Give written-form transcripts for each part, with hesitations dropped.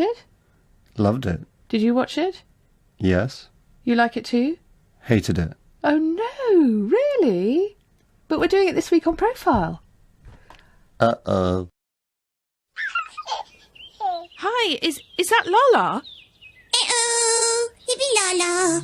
it? Loved it. Did you watch it? Yes. You like it too? Hated it. Oh no, really? But we're doing it this week on Profile. Uh-oh. Hi, is that Lala? Uh-oh, hippie Lala.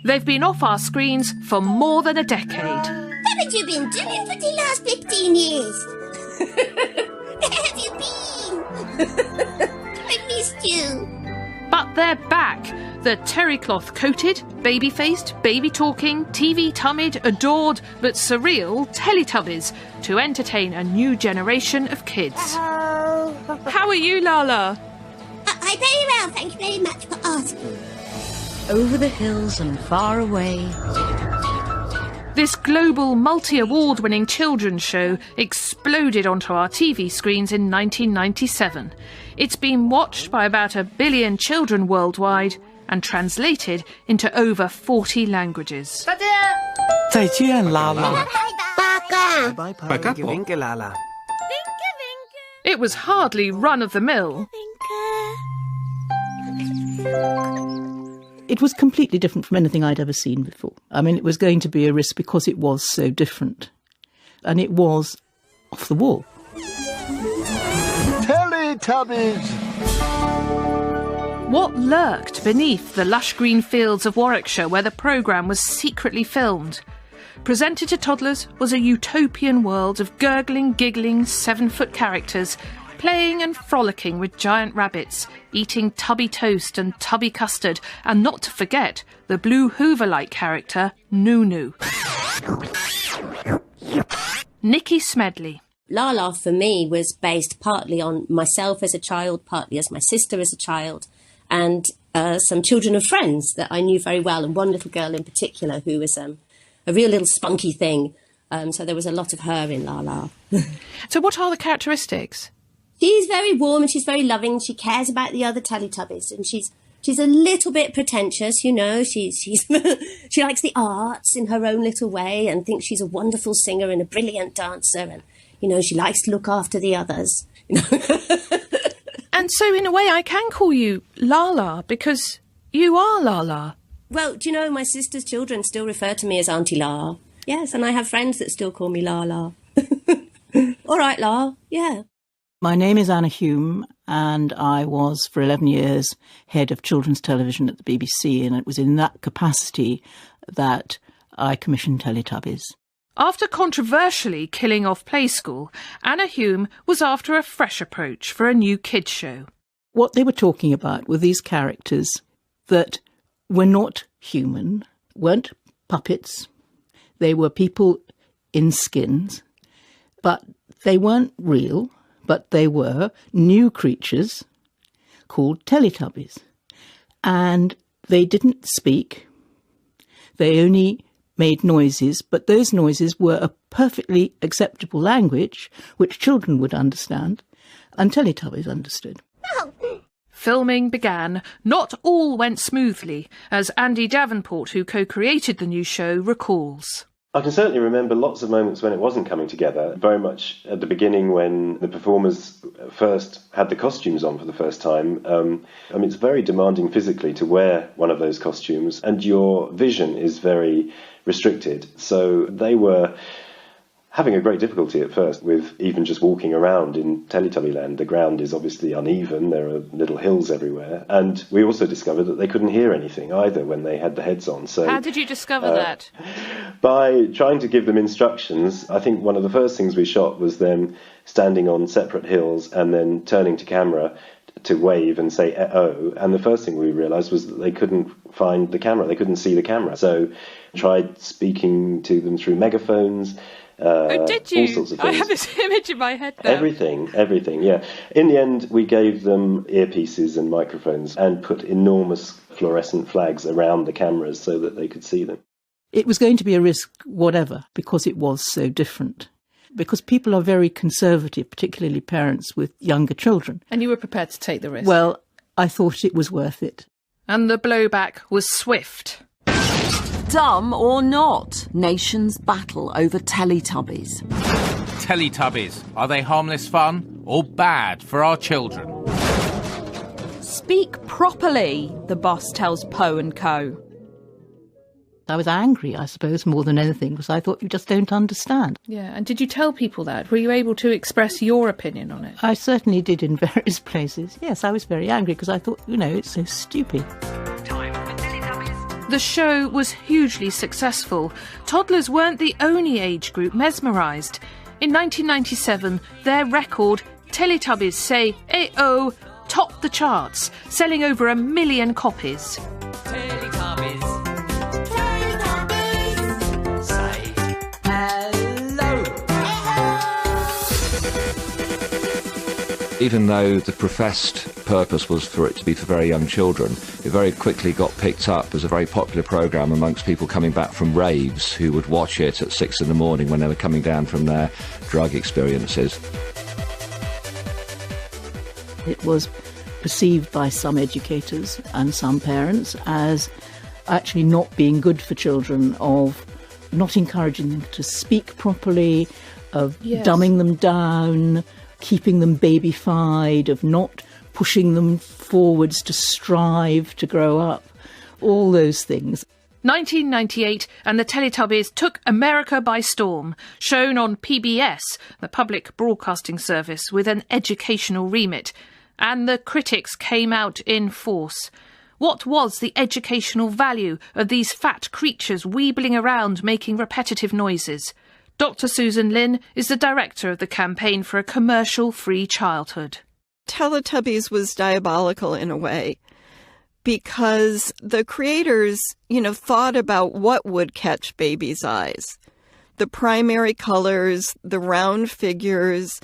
They've been off our screens for more than a decade. Haven't you been doing for the last 15 years? Where have you been? I missed you. But they're back. The terry-cloth coated, baby-faced, baby-talking, TV-tummied, adored, but surreal Teletubbies to entertain a new generation of kids. How are you, Lala? I'm very well, thank you very much for asking. Over the hills and far away. This global multi-award-winning children's show exploded onto our TV screens in 1997. It's been watched by about 1 billion children worldwide and translated into over 40 languages. 再见，拉拉。Baka. Winke, Lala. It was hardly run-of-the-mill. It was completely different from anything I'd ever seen before. I mean, it was going to be a risk because it was so different. And it was off the wall. Teletubbies! What lurked beneath the lush green fields of Warwickshire where the programme was secretly filmed? Presented to toddlers was a utopian world of gurgling, giggling, 7-foot characters playing and frolicking with giant rabbits, eating tubby toast and tubby custard, and not to forget the Blue Hoover-like character, Nunu. Nikki Smedley. Lala, for me, was based partly on myself as a child, partly as my sister as a child, and some children of friends that I knew very well, and one little girl in particular who was a real little spunky thing. So there was a lot of her in Lala. So what are the characteristics? She's very warm and she's very loving. She cares about the other Teletubbies, and she's a little bit pretentious, you know. She's she likes the arts in her own little way and thinks she's a wonderful singer and a brilliant dancer, and you know she likes to look after the others. And so in a way I can call you Lala because you are Lala. Well, do you know my sister's children still refer to me as Auntie La? Yes, and I have friends that still call me Lala. All right, La. Yeah. My name is Anna Hume, and I was for 11 years head of children's television at the BBC, and it was in that capacity that I commissioned Teletubbies. After controversially killing off Play School, Anna Hume was after a fresh approach for a new kids' show. What they were talking about were these characters that were not human, weren't puppets. They were people in skins, but they weren't real. But they were new creatures called Teletubbies. And they didn't speak. They only made noises, but those noises were a perfectly acceptable language which children would understand, and Teletubbies understood. Filming began. Not all went smoothly, as Andy Davenport, who co-created the new show, recalls. I can certainly remember lots of moments when it wasn't coming together, very much at the beginning when the performers first had the costumes on for the first time. It's very demanding physically to wear one of those costumes, and your vision is very restricted. So they were having a great difficulty at first with even just walking around in Teletubby Land. The ground is obviously uneven, there are little hills everywhere, and we also discovered that they couldn't hear anything either when they had the heads on. So how did you discover that? By trying to give them instructions. I think one of the first things we shot was them standing on separate hills and then turning to camera to wave and say "oh," and the first thing we realised was that they couldn't find the camera, they couldn't see the camera. So tried speaking to them through megaphones. Did you? All sorts of things. I have this image in my head now. Everything, yeah. In the end, we gave them earpieces and microphones and put enormous fluorescent flags around the cameras so that they could see them. It was going to be a risk, whatever, because it was so different. Because people are very conservative, particularly parents with younger children. And you were prepared to take the risk? Well, I thought it was worth it. And the blowback was swift. Dumb or not, nations battle over Teletubbies. Teletubbies, are they harmless fun or bad for our children? Speak properly, the boss tells Poe and Co. I was angry, I suppose, more than anything, because I thought you just don't understand. Yeah, and did you tell people that? Were you able to express your opinion on it? I certainly did in various places. Yes, I was very angry because I thought, it's so stupid. The show was hugely successful. Toddlers weren't the only age group mesmerised. In 1997, their record, Teletubbies Say A-O, topped the charts, selling over 1 million copies. Even though the professed purpose was for it to be for very young children, it very quickly got picked up as a very popular programme amongst people coming back from raves who would watch it at 6 in the morning when they were coming down from their drug experiences. It was perceived by some educators and some parents as actually not being good for children, of not encouraging them to speak properly, of dumbing them down, keeping them babyfied, of not pushing them forwards to strive to grow up, all those things. 1998 and the Teletubbies took America by storm, shown on PBS, the public broadcasting service, with an educational remit, and the critics came out in force. What was the educational value of these fat creatures weebling around making repetitive noises? Dr. Susan Lin is the director of the campaign for a commercial-free childhood. Teletubbies was diabolical in a way because the creators, thought about what would catch babies' eyes. The primary colors, the round figures,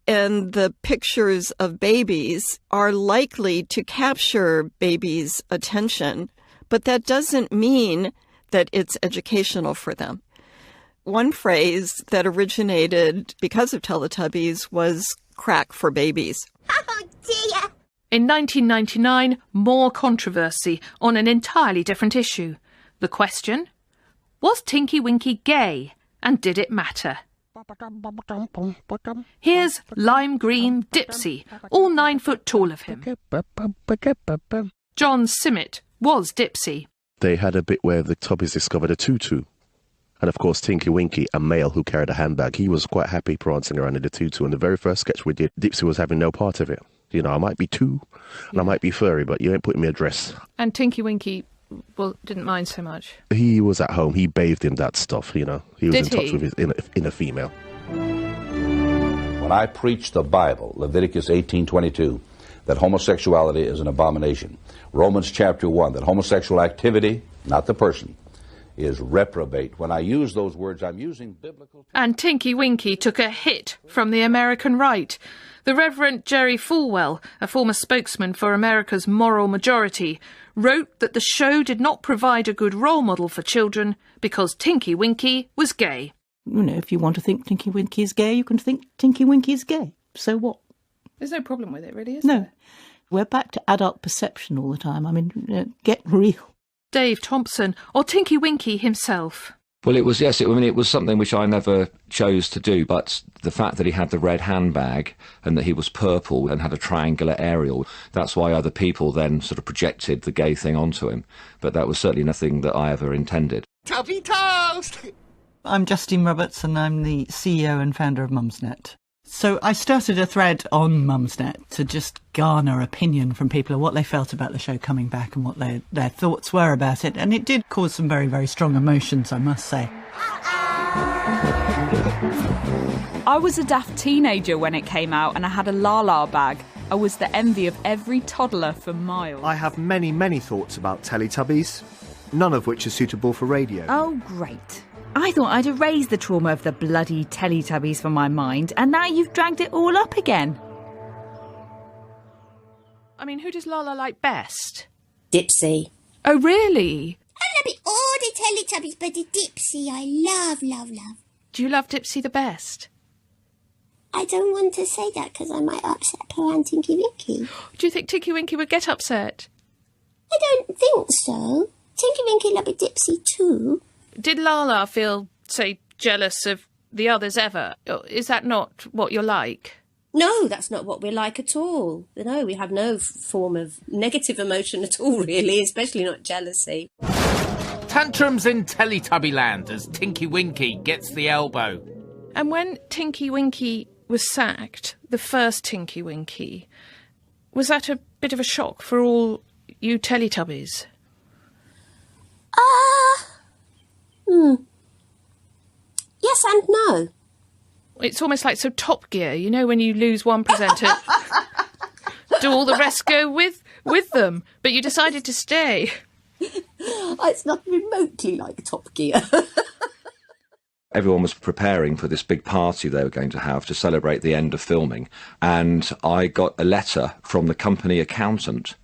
and the pictures of babies are likely to capture babies' attention, but that doesn't mean that it's educational for them. One phrase that originated because of Teletubbies was crack for babies. Oh, dear. In 1999, more controversy on an entirely different issue. The question, was Tinky Winky gay, and did it matter? Here's Lime Green Dipsy, all 9 foot tall of him. John Simmet was Dipsy. They had a bit where the Tubbies discovered a tutu. And of course, Tinky Winky, a male who carried a handbag, he was quite happy prancing around in the tutu. And the very first sketch we did, Dipsy was having no part of it. I might be two, and I might be furry, but you ain't putting me a dress. And Tinky Winky, didn't mind so much. He was at home. He bathed in that stuff, He was in touch with his inner female. When I preach the Bible, Leviticus 18:22, that homosexuality is an abomination. Romans chapter 1, that homosexual activity, not the person, is reprobate. When I use those words, I'm using biblical... And Tinky Winky took a hit from the American right. The Reverend Jerry Falwell, a former spokesman for America's moral majority, wrote that the show did not provide a good role model for children because Tinky Winky was gay. If you want to think Tinky Winky is gay, you can think Tinky Winky is gay. So what? There's no problem with it, really, is there? No. We're back to adult perception all the time. Get real. Dave Thompson, or Tinky Winky himself. Well, it was something which I never chose to do, but the fact that he had the red handbag and that he was purple and had a triangular aerial, that's why other people then sort of projected the gay thing onto him. But that was certainly nothing that I ever intended. Tubby Toast! I'm Justine Roberts and I'm the CEO and founder of Mumsnet. So I started a thread on Mumsnet to just garner opinion from people of what they felt about the show coming back and what their thoughts were about it. And it did cause some very, very strong emotions, I must say. I was a daft teenager when it came out and I had a la-la bag. I was the envy of every toddler for miles. I have many, many thoughts about Teletubbies, none of which are suitable for radio. Oh, great. I thought I'd erased the trauma of the bloody Teletubbies from my mind, and now you've dragged it all up again. Who does Lala like best? Dipsy. Oh, really? I love it all the Teletubbies, but the Dipsy I love, love, love. Do you love Dipsy the best? I don't want to say that because I might upset poor Aunt Tinky Winky. Do you think Tinky Winky would get upset? I don't think so. Tinky Winky love a Dipsy too. Did Lala feel, say, jealous of the others ever? Is that not what you're like? No, that's not what we're like at all. No, we have no form of negative emotion at all, really, especially not jealousy. Tantrums in Teletubbyland as Tinky Winky gets the elbow. And when Tinky Winky was sacked, the first Tinky Winky, was that a bit of a shock for all you Teletubbies? Yes and no. It's almost like Top Gear, you know, when you lose one presenter, do all the rest go with them? But you decided to stay. It's not remotely like Top Gear. Everyone was preparing for this big party they were going to have to celebrate the end of filming, and I got a letter from the company accountant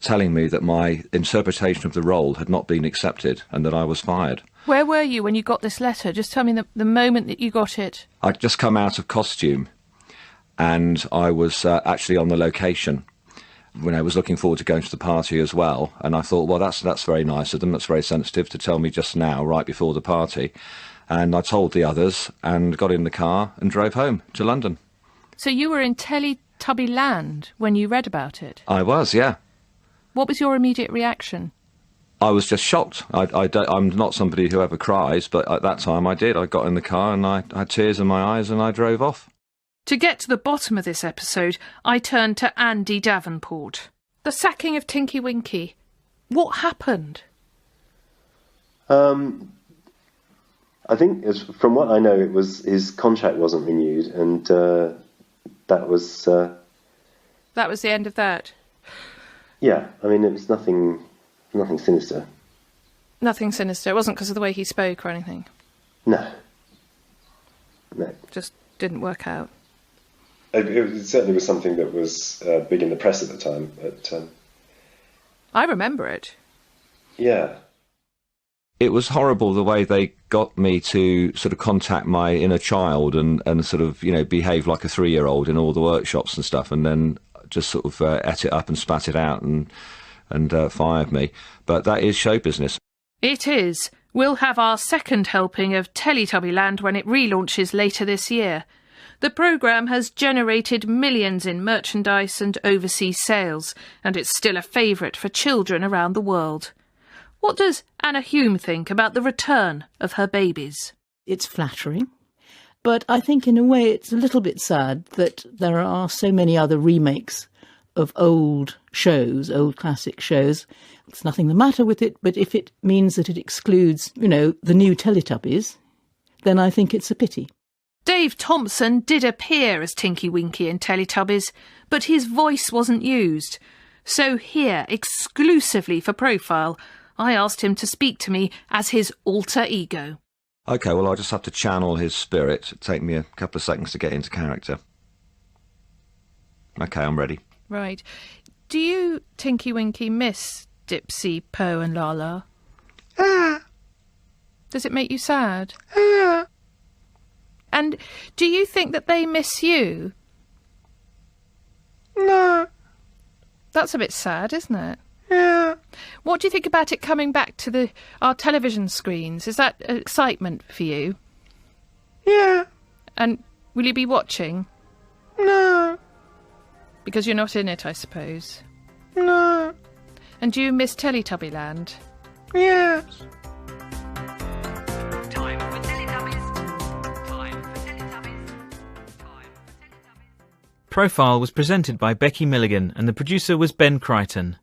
telling me that my interpretation of the role had not been accepted and that I was fired. Where were you when you got this letter? Just tell me the moment that you got it. I'd just come out of costume, and I was actually on the location when I was looking forward to going to the party as well, and I thought, well, that's very nice of them, that's very sensitive to tell me just now, right before the party. And I told the others and got in the car and drove home to London. So you were in Teletubbyland when you read about it? I was, yeah. What was your immediate reaction? I was just shocked. I'm not somebody who ever cries, but at that time I did. I got in the car and I had tears in my eyes and I drove off. To get to the bottom of this episode, I turned to Andy Davenport. The sacking of Tinky Winky. What happened? I think, from what I know, it was his contract wasn't renewed, and that was... That was the end of that? Yeah, I mean, it was nothing sinister. Nothing sinister. It wasn't because of the way he spoke or anything? No. Just didn't work out. It certainly was something that was big in the press at the time, but... I remember it. Yeah. It was horrible the way they got me to sort of contact my inner child and sort of, you know, behave like a 3-year-old in all the workshops and stuff, and then just sort of ate it up and spat it out and fired me. But that is show business. It is. We'll have our second helping of Teletubbyland when it relaunches later this year. The programme has generated millions in merchandise and overseas sales, and it's still a favourite for children around the world. What does Anna Hume think about the return of her babies? It's flattering, but I think in a way it's a little bit sad that there are so many other remakes of old shows, old classic shows. There's nothing the matter with it, but if it means that it excludes, you know, the new Teletubbies, then I think it's a pity. Dave Thompson did appear as Tinky Winky in Teletubbies, but his voice wasn't used. So here, exclusively for Profile, I asked him to speak to me as his alter ego. OK, well, I'll just have to channel his spirit. It'll take me a couple of seconds to get into character. OK, I'm ready. Right. Do you, Tinky Winky, miss Dipsy, Poe and Lala? Does it make you sad? And do you think that they miss you? No. That's a bit sad, isn't it? Yeah. What do you think about it coming back to our television screens? Is that excitement for you? Yeah. And will you be watching? No. Because you're not in it, I suppose. No. And do you miss Teletubbyland? Yes. Profile was presented by Becky Milligan and the producer was Ben Crichton.